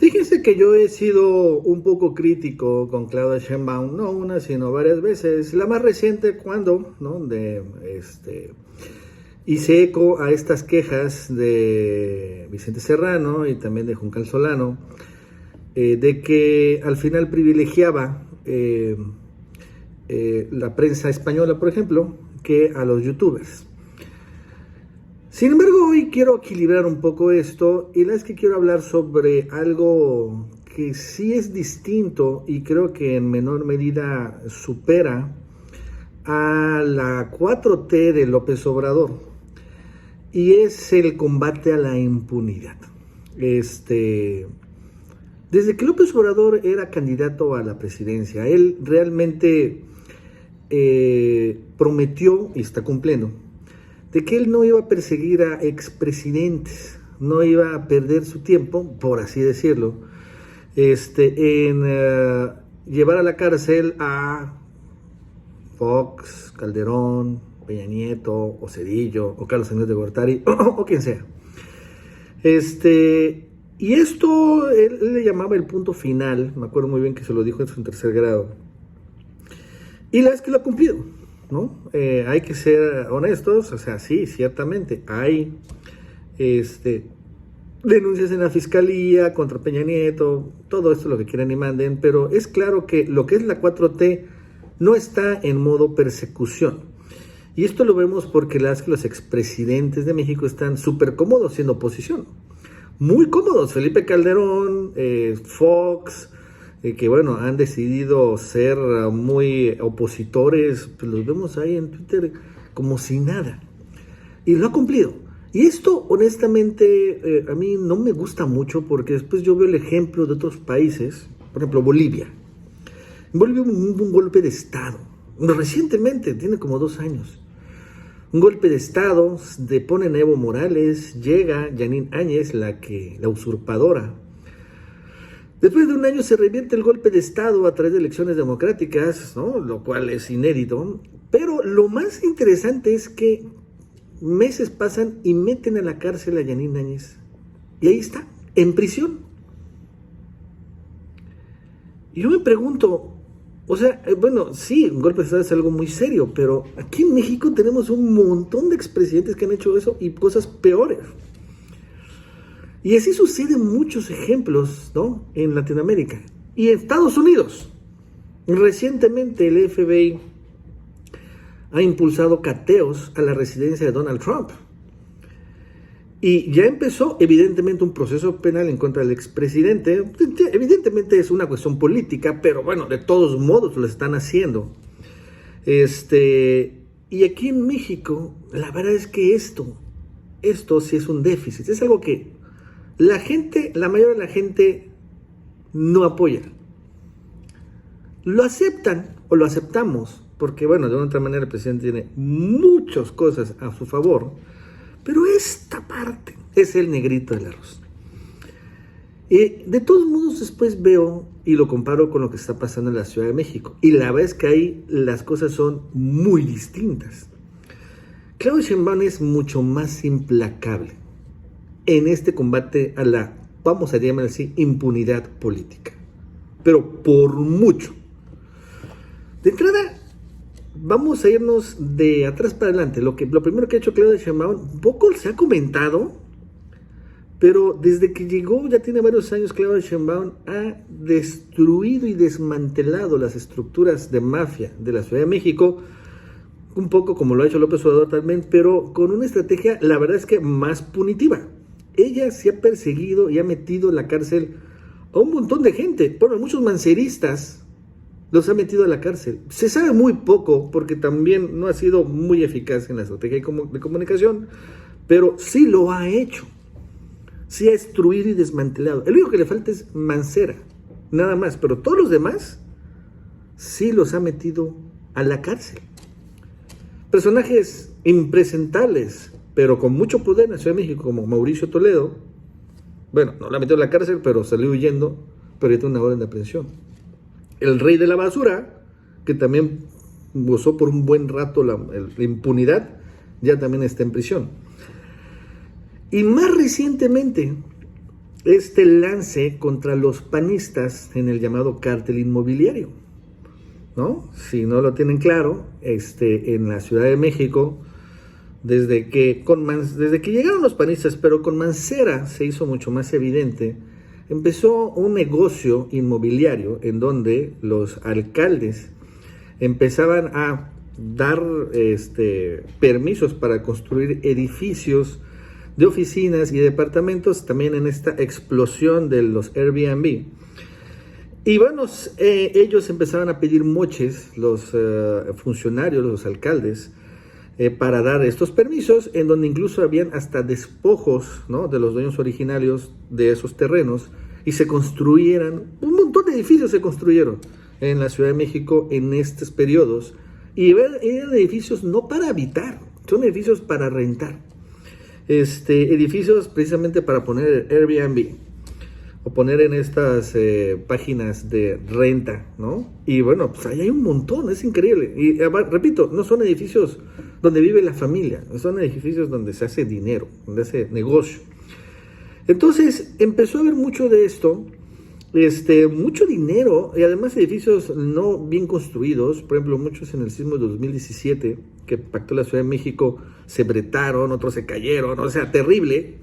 Fíjense que yo he sido un poco crítico con Claudia Sheinbaum, no una, sino varias veces. La más reciente cuando, ¿no? Hice eco a estas quejas de Vicente Serrano y también de Juncal Solano, de que al final privilegiaba la prensa española, por ejemplo, que a los youtubers. Sin embargo, hoy quiero equilibrar un poco esto y la es que quiero hablar sobre algo que sí es distinto y creo que en menor medida supera a la 4T de López Obrador, y es el combate a la impunidad. Desde que López Obrador era candidato a la presidencia, él realmente prometió, y está cumpliendo, de que él no iba a perseguir a expresidentes, no iba a perder su tiempo, por así decirlo, en llevar a la cárcel a Fox, Calderón, Peña Nieto, o Cedillo, o Carlos Salinas de Gortari, o quien sea. Y esto él le llamaba el punto final, me acuerdo muy bien que se lo dijo en su tercer grado, y la es que lo ha cumplido, ¿no? Hay que ser honestos, o sea, sí, ciertamente, hay denuncias en la fiscalía contra Peña Nieto, todo esto lo que quieran y manden, pero es claro que lo que es la 4T no está en modo persecución. Y esto lo vemos porque los expresidentes de México están súper cómodos siendo oposición. Muy cómodos. Felipe Calderón, Fox, que bueno, han decidido ser muy opositores, pues los vemos ahí en Twitter como si nada. Y lo ha cumplido. Y esto, honestamente, a mí no me gusta mucho porque después yo veo el ejemplo de otros países, por ejemplo, Bolivia. En Bolivia hubo un golpe de Estado, recientemente, tiene como 2 años. Un golpe de Estado, deponen a Evo Morales, llega Yanine Áñez, la usurpadora. Después de 1 año se revierte el golpe de Estado a través de elecciones democráticas, ¿no? Lo cual es inédito. Pero lo más interesante es que meses pasan y meten a la cárcel a Yanine Áñez. Y ahí está, en prisión. Y yo me pregunto, o sea, bueno, sí, un golpe de Estado es algo muy serio, pero aquí en México tenemos un montón de expresidentes que han hecho eso y cosas peores. Y así suceden muchos ejemplos, ¿no? En Latinoamérica y en Estados Unidos. Recientemente el FBI ha impulsado cateos a la residencia de Donald Trump. Y ya empezó, evidentemente, un proceso penal en contra del expresidente. Evidentemente es una cuestión política, pero bueno, de todos modos lo están haciendo. Y aquí en México, la verdad es que esto sí es un déficit. Es algo que la mayoría de la gente no apoya. Lo aceptan o lo aceptamos, porque bueno, de una otra manera el presidente tiene muchas cosas a su favor, pero esta parte es el negrito del arroz. De todos modos, después veo y lo comparo con lo que está pasando en la Ciudad de México. Y la verdad es que ahí las cosas son muy distintas. Claudia Sheinbaum es mucho más implacable en este combate a la, vamos a llamar así, impunidad política. Pero por mucho. De entrada, vamos a irnos de atrás para adelante. Lo primero que ha hecho Claudia Sheinbaum, poco se ha comentado, pero desde que llegó, ya tiene varios años, Claudia Sheinbaum ha destruido y desmantelado las estructuras de mafia de la Ciudad de México, un poco como lo ha hecho López Obrador también, pero con una estrategia, la verdad es que más punitiva. Ella se ha perseguido y ha metido en la cárcel a un montón de gente. Bueno, muchos manceristas los ha metido a la cárcel. Se sabe muy poco porque también no ha sido muy eficaz en la estrategia de comunicación, pero sí lo ha hecho. Sí ha destruido y desmantelado. El único que le falta es Mancera, nada más, pero todos los demás sí los ha metido a la cárcel. Personajes impresentables, pero con mucho poder en la Ciudad de México, como Mauricio Toledo, bueno, no la metió a la cárcel, pero salió huyendo, pero ya tiene una orden de aprehensión. El rey de la basura, que también gozó por un buen rato la impunidad, ya también está en prisión. Y más recientemente, este lance contra los panistas en el llamado cártel inmobiliario, ¿no? Si no lo tienen claro, en la Ciudad de México, desde que llegaron los panistas, pero con Mancera se hizo mucho más evidente, empezó un negocio inmobiliario en donde los alcaldes empezaban a dar permisos para construir edificios de oficinas y departamentos, también en esta explosión de los Airbnb. Y bueno, ellos empezaban a pedir moches, los funcionarios, los alcaldes, para dar estos permisos, en donde incluso habían hasta despojos, ¿no?, de los dueños originarios de esos terrenos, y se construyeran, un montón de edificios se construyeron en la Ciudad de México en estos periodos, y eran edificios no para habitar, son edificios para rentar, edificios precisamente para poner Airbnb, o poner en estas páginas de renta, ¿no? Y bueno, pues ahí hay un montón, es increíble. Y repito, no son edificios donde vive la familia, son edificios donde se hace dinero, donde se hace negocio. Entonces empezó a haber mucho de esto, mucho dinero, y además edificios no bien construidos. Por ejemplo, muchos en el sismo de 2017 que impactó la Ciudad de México se bretaron, otros se cayeron, o sea, terrible.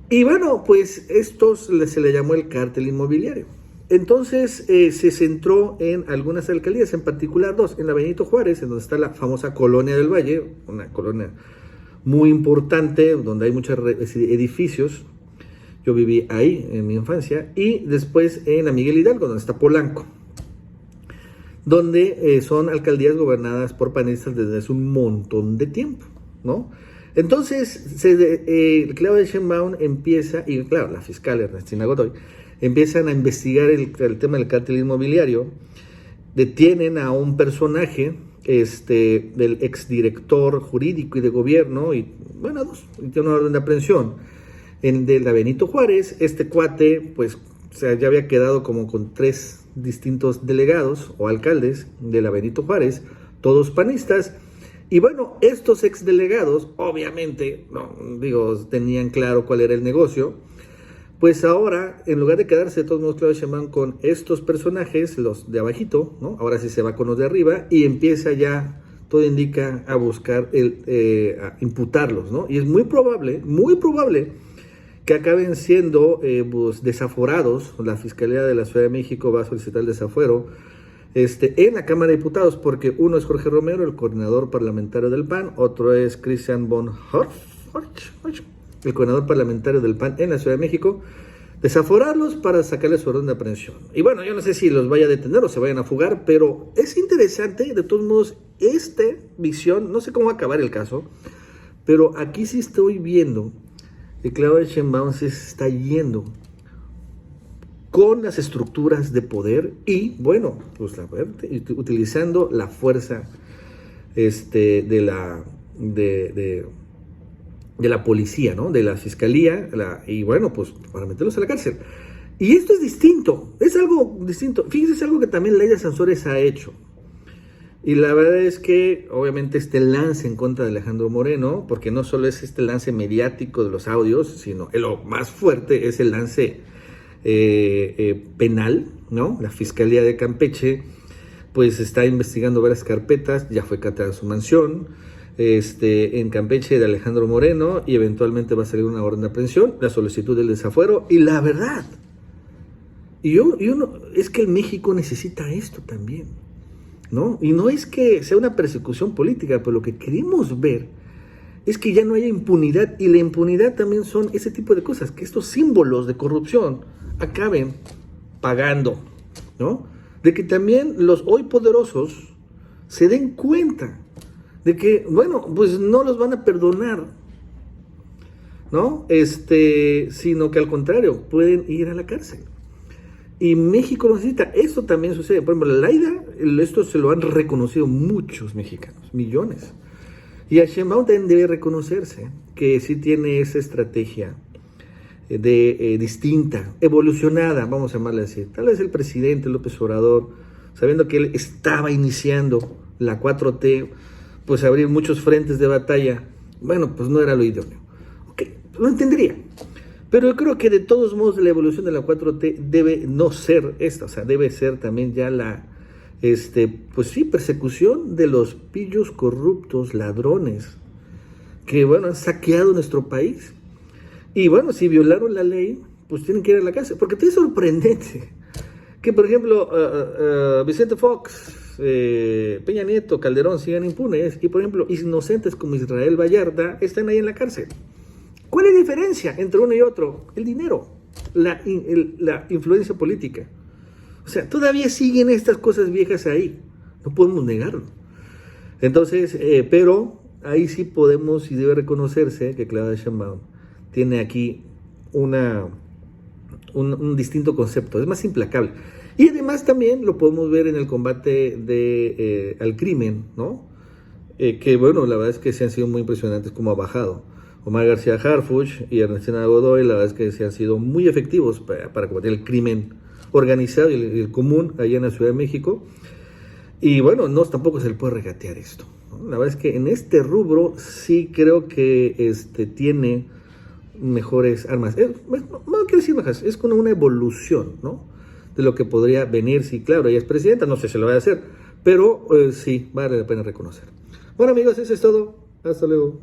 Y bueno, pues estos se le llamó el cártel inmobiliario. Entonces se centró en algunas alcaldías, en particular dos, en la Benito Juárez, en donde está la famosa Colonia del Valle, una colonia muy importante, donde hay muchos edificios. Yo viví ahí en mi infancia. Y después en la Miguel Hidalgo, donde está Polanco, donde son alcaldías gobernadas por panistas desde hace un montón de tiempo, ¿no? Entonces, Claudia Sheinbaum empieza, y claro, la fiscal Ernestina Godoy, empiezan a investigar el tema del cártel inmobiliario, detienen a un personaje, del exdirector jurídico y de gobierno, y bueno, y tiene una orden de aprehensión, de la Benito Juárez. Este cuate, pues, o sea, ya había quedado como con 3 distintos delegados o alcaldes de la Benito Juárez, todos panistas. Y bueno, estos exdelegados, obviamente, tenían claro cuál era el negocio. Pues ahora, en lugar de quedarse de todos modos Claudia Sheinbaum con estos personajes, los de abajito, ¿no?, ahora sí se va con los de arriba y empieza ya, todo indica, a buscar a imputarlos, ¿no? Y es muy probable que acaben siendo desaforados. La Fiscalía de la Ciudad de México va a solicitar el desafuero en la Cámara de Diputados, porque uno es Jorge Romero, el coordinador parlamentario del PAN, otro es Christian von Horch, el coordinador parlamentario del PAN en la Ciudad de México, desaforarlos para sacarles su orden de aprehensión. Y bueno, yo no sé si los vaya a detener o se vayan a fugar, pero es interesante, de todos modos, esta visión. No sé cómo va a acabar el caso, pero aquí sí estoy viendo que Claudia Sheinbaum se está yendo con las estructuras de poder y, bueno, pues utilizando la fuerza de la policía, ¿no?, de la fiscalía, y bueno, pues para meterlos a la cárcel. Y esto es distinto, es algo distinto. Fíjense, es algo que también Laida Sansores ha hecho. Y la verdad es que, obviamente, este lance en contra de Alejandro Moreno, porque no solo es este lance mediático de los audios, sino lo más fuerte es el lance penal, ¿no? La Fiscalía de Campeche, pues está investigando varias carpetas, ya fue catada su mansión, en Campeche, de Alejandro Moreno, y eventualmente va a salir una orden de aprehensión, la solicitud del desafuero, y la verdad, es que el México necesita esto también, ¿no? Y no es que sea una persecución política, pero lo que queremos ver es que ya no haya impunidad, y la impunidad también son ese tipo de cosas, que estos símbolos de corrupción acaben pagando, ¿no? De que también los hoy poderosos se den cuenta de que, bueno, pues no los van a perdonar, ¿no? Sino que al contrario, pueden ir a la cárcel. Y México lo necesita. Esto también sucede. Por ejemplo, Laida, esto se lo han reconocido muchos mexicanos, millones. Y a Sheinbaum también debe reconocerse que sí tiene esa estrategia distinta, evolucionada, vamos a llamarle así. Tal vez el presidente López Obrador, sabiendo que él estaba iniciando la 4T, pues abrir muchos frentes de batalla, bueno, pues no era lo idóneo. Ok, lo entendería. Pero yo creo que de todos modos la evolución de la 4T debe no ser esta, o sea, debe ser también ya la, pues sí, persecución de los pillos corruptos, ladrones, que bueno, han saqueado nuestro país. Y bueno, si violaron la ley, pues tienen que ir a la cárcel, porque te es sorprendente que, por ejemplo, Vicente Fox, Peña Nieto, Calderón sigan impunes, y por ejemplo, inocentes como Israel Vallarta están ahí en la cárcel. ¿Cuál es la diferencia entre uno y otro? El dinero, la influencia política. O sea, todavía siguen estas cosas viejas ahí, no podemos negarlo. Entonces, pero ahí sí podemos y debe reconocerse que Claudia Sheinbaum tiene aquí un distinto concepto, es más implacable. Y además también lo podemos ver en el combate al crimen, ¿no? Que bueno, la verdad es que se han sido muy impresionantes como ha bajado. Omar García Harfuch y Ernestina Godoy, la verdad es que se han sido muy efectivos para combatir el crimen organizado y el común allá en la Ciudad de México. Y bueno, no, tampoco se le puede regatear esto, ¿no? La verdad es que en este rubro sí creo que tiene mejores armas. No quiero decir mejores, es como una evolución, ¿no? De lo que podría venir, si claro, ella es presidenta, no sé si lo va a hacer, pero sí, vale la pena reconocer. Bueno amigos, eso es todo. Hasta luego.